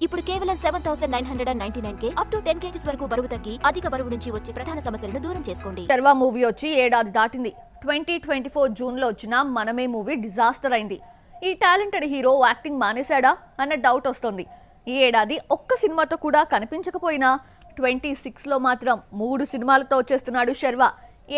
ఇప్పుడు కేవలం 7999K up to 10 kgs వరకు బరువు తగ్గి అధిక బరువు నుంచి వచ్చే ప్రధాన సమస్యలను దూరం చేసుకోండి. శర్వా మూవీ వచ్చి ఏడాది దాటింది. 2024 జూన్లో వచ్చిన మనమే మూవీ డిజాస్టర్ అయింది. ఈ టాలెంటెడ్ హీరో యాక్టింగ్ మానేశాడా అన్న డౌట్ వస్తుంది. ఈ ఏడాది ఒక్క సినిమాతో కూడా కనిపించకపోయినా 26లో మాత్రం 3 సినిమాలతో వచ్చేస్తున్నాడు శర్వా.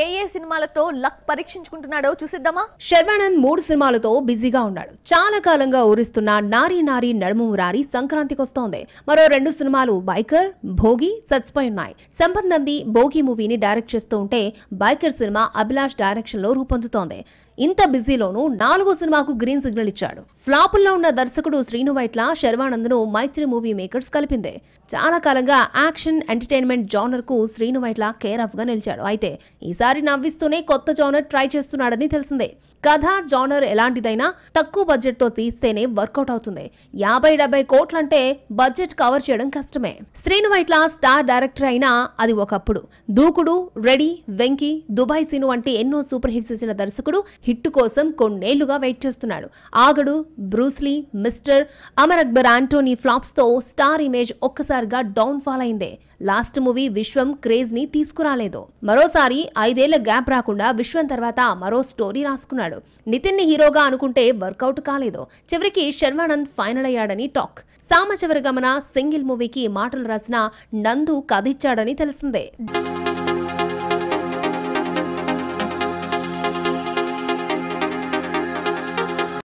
ఏ సినిమాలతో లక్ పరీక్షించుకుంటున్నాడో చూసిద్దామా. శర్వానంద్ 3 సినిమాలతో బిజీగా ఉన్నాడు. చాలా కాలంగా ఊరిస్తున్న నారీ నారీ నడుము మురారి సంక్రాంతికి వస్తోంది. మరో 2 సినిమాలు బైకర్, భోగి, సత్స్పై ఉన్నాయి. సంపత్ నంది భోగి మూవీని డైరెక్ట్ చేస్తూ ఉంటే బైకర్ సినిమా అభిలాష్ డైరెక్షన్ లో రూపొందుతోంది. ఇంత బిజీలోనూ 4వ సినిమాకు గ్రీన్ సిగ్నల్ ఇచ్చాడు. ఫ్లాపుల్లో ఉన్న దర్శకుడు శ్రీను వైట్ల శర్వానంద్ను మైత్రి మూవీ మేకర్స్ కలిపిందే. చాలా కాలంగా యాక్షన్ ఎంటర్టైన్మెంట్ జానర్ కు శ్రీను వైట్ల కేర్ ఆఫ్ గా నిలిచాడు. అయితే ఈసారి నవ్విస్తూనే కొత్త జానర్ ట్రై చేస్తున్నాడని తెలిసిందే. కథ జానర్ ఎలాంటిదైనా తక్కువ బడ్జెట్ తో తీస్తేనే వర్కౌట్ అవుతుంది. 50-70 కోట్లంటే బడ్జెట్ కవర్ చేయడం కష్టమే. శ్రీను వైట్ల స్టార్ డైరెక్టర్ అయినా అది ఒకప్పుడు. దూకుడు, రెడీ, వెంకీ, దుబాయ్ సీను వంటి ఎన్నో సూపర్ హిట్స్ ఇచ్చిన దర్శకుడు హిట్ కోసం కొన్నేళ్లుగా వెయిట్ చేస్తున్నాడు. Aagadu, Bruce Lee, Mister, Amar Akbar, Anthony flops తో స్టార్ ఇమేజ్ ఒక్కసారిగా డౌన్ ఫాల్ అయిందే. లాస్ట్ మూవీ విశ్వం క్రేజ్ ని తీసుకురాలేదు. మరోసారి 5 ఏళ్ల గ్యాప్ రాకుండా విశ్వం తర్వాత మరో స్టోరీ రాసుకున్నాడు. నితిన్ ని హీరోగా అనుకుంటే వర్కౌట్ కాలేదు. చివరికి శర్వానంద్ ఫైనల్ అయ్యాడని టాక్. సామ చివరి గమన సింగిల్ మూవీకి మాటలు రాసిన నందు కథ ఇచ్చాడని తెలిసిందే.